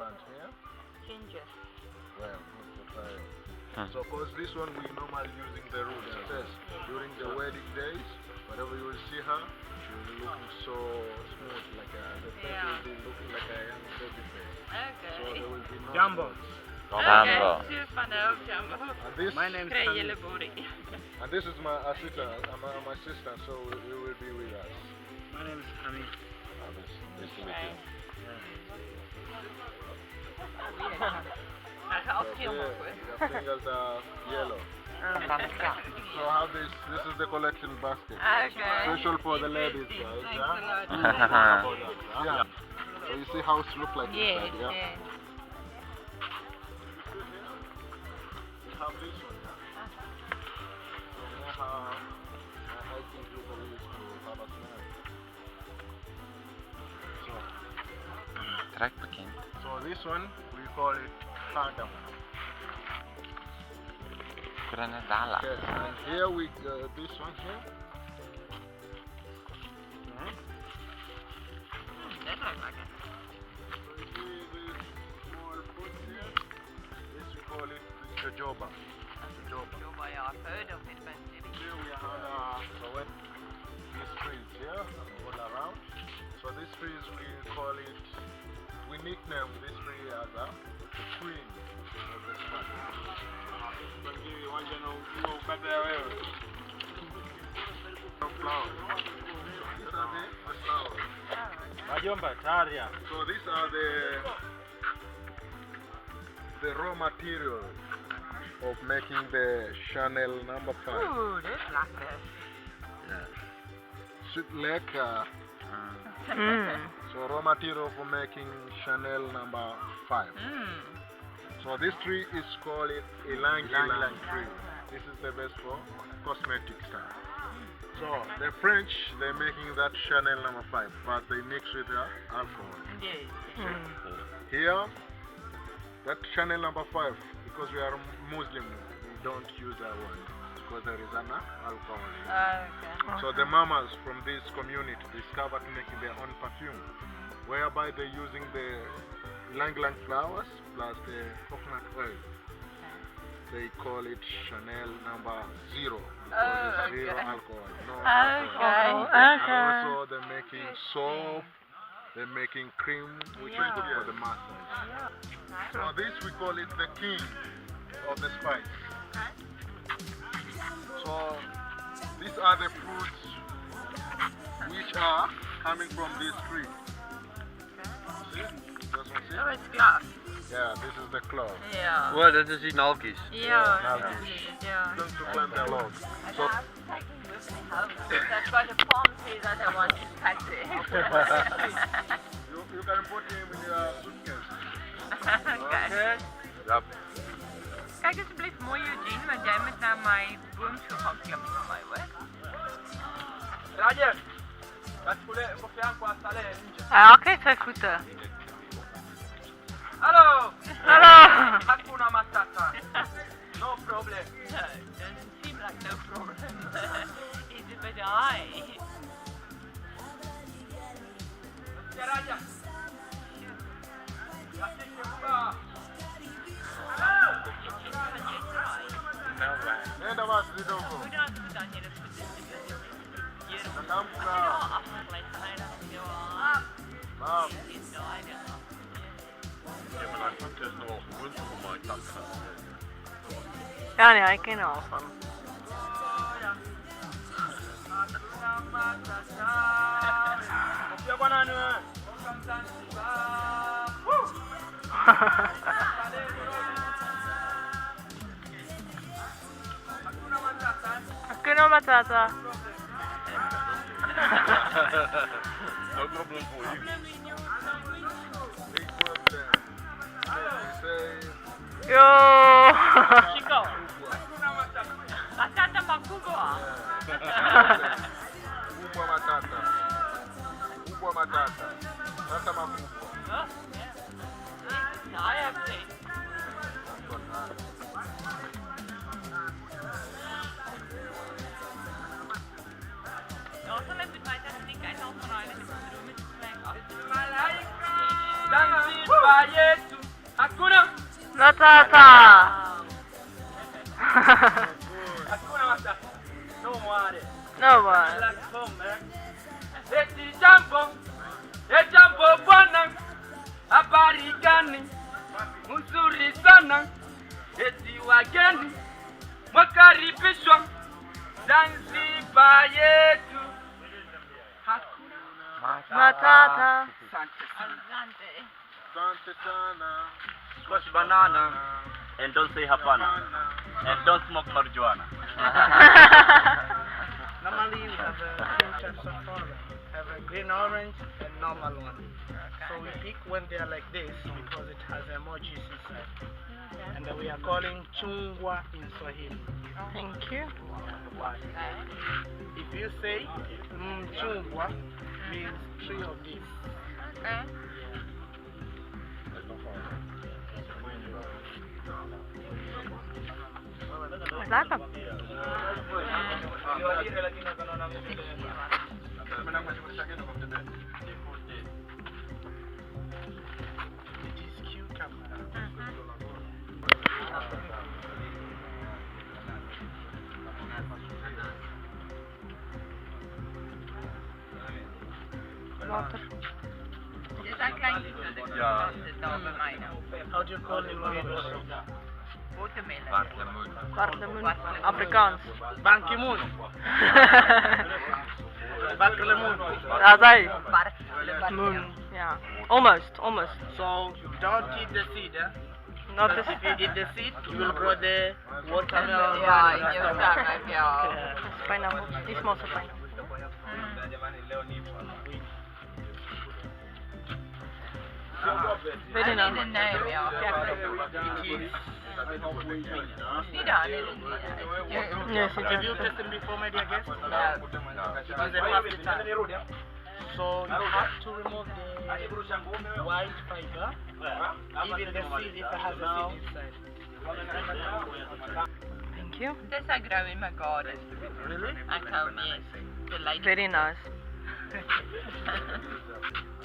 plant here? Ginger. Well, we'll try it. So, cause this one we normally using the roots. Yes. During the wedding days, whenever you will see her, she will be looking so smooth, like the face will be looking like a young baby face. Okay. So there will be no Jumbo. spots. Okay, Jumbo. super dope, Jumbo. And this, My name is Krejele booty. and this is my assistant, my assistant, so he will be with us. My name is Hamid. Nice to meet you. Hij gaat ook heel Yeah, mooi. your fingers are yellow. So how this is the collection basket. Okay. Special for the ladies, guys. Thanks Yeah? a lot. Yeah. So you see how it look like Yes, inside, yeah? yes. We have this one, yeah? So we have I think you can use to have a smell. Trekpakking. So this one we call it cardamom. Grenadala. Yes, and here we this one here. Dat ruikt lekker. You see this small fruit here? This we call it jojoba. Jojoba. Jobba, ja, I've heard of it, but maybe. Here we have so when these trees here all around. So these trees we call it. We nickname this tree as the queen of the spot. Flowers. These are the flowers. Wajomba, Taria. So these are the raw materials of making the Chanel number 5. Oeh, dit is lekker. Sweet lekker. Mm. So raw material for making Chanel number 5. Mm. So this tree is called Ylang Ylang tree. This is the best for cosmetic stuff. So the French, they're making that Chanel number 5, but they mix with alcohol. Yes. Here, that Chanel number 5, because we are Muslim, we don't use that one because there is an alcohol. Okay. So the mamas from this community discovered making their own perfume, whereby they're using the ylang ylang flowers plus the coconut oil. They call it Chanel number 0 because it's zero alcohol, no alcohol. And also they're making soap, they're making cream, which is good for the massage. So this we call it the king of the spice. So these are the fruits which are coming from this tree. See? This one, see? Oh, it's glass. Yeah, this is the clove. Ja. Wow, dat is die nalkies. Ja, nou, precies. Ja. Going to plant the log. So That's why the palm tree that I want to cut it. you can put him in your suitcase. Okay. Yep. Kijk alsjeblieft mooi Eugene, want jij moet naar mijn boomschool gaan klimmen van mij hoor. Rajer, wat voor fianco a sale ninja. Ja, oké, twee voeten. Hallo, Hallo! Hakuna Matata. No problem. No, doesn't seem like no problem. It's a bit high. Ja, Raja. Ja, zit je goed. Nenda basi kidogo. Hoe dan je dat goed is? Natamka. Afgeleid van mij dat je Mom. is no idea. Ja, maar dan komt het nog wel gewoon voor mij tak. Ja, nee, ik ken er al van. Kopia bwana ni wewe. Hakuna Matata. No problem for you. Big problem. Say Yo! Chico. Matata makubwa. kubwa matata. Kubwa matata. Tata makubwa. Ja, I have seen. Ja, så lätt ut mig att jag snickar i någon från Ireland. Det är roligt. Dansi bayetu. Hakuna. Matata. Hakuna matata. No more. No one. Like home, man. Eti jambo bwana. Habari gani? Mzuri sana. Eti wageni. Mwakaribishwa. Zanzibar yetu. Hakuna. Matata. Asante sana. Asante sana. Squash banana and don't say hapana and don't smoke marijuana. Normally we have two types of flower. We have a green orange and normal one. So we pick when they are like this because it has emojis inside. And we are calling chungwa in Swahili. Thank you. If you say chungwa, means 3 of these. Okay. Lekker. It is cucumber. Water. Dit zijn kleintjes, dus ik zit het al bij mij nou. How do you call it in English? Watermelon. Wartemoen. Afrikaans. Ban Ki-moon. Baklemoon. Ja, zij. Moon. Ja. Almost. So don't eat the seed, eh? Not Because this. if you eat the seed, you will grow the watermelon. Ja, in your in je stomach. stomach, ja. Yeah. Pineapple. Die smells of pineapple. Very nice. Niet de name, ja. Niet daar, nee. Yes, it Have you is. tasted before, my dear guest? Ja. It is a first time. So you have to remove the white fiber, even the seed if it has a seed inside. Thank you. This I grow in my garden. Really? At home, yes. The lady. Very nice.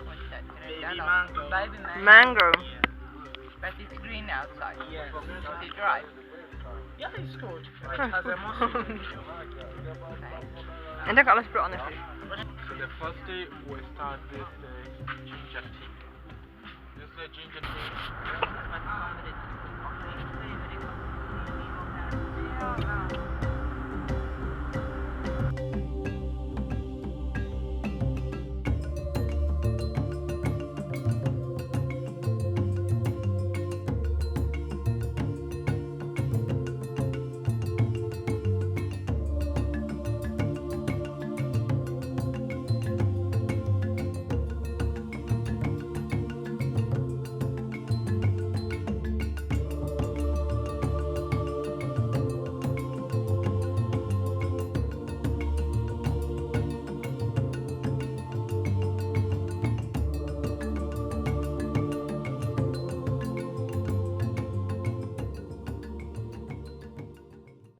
What's that? Baby mango. Baby mango. Mango. But it's green outside. Yes. Is it dry? Yeah, it's good. It has a mushroom. En dan alles branden. So the first day we start with the ginger tea. This is the ginger tea.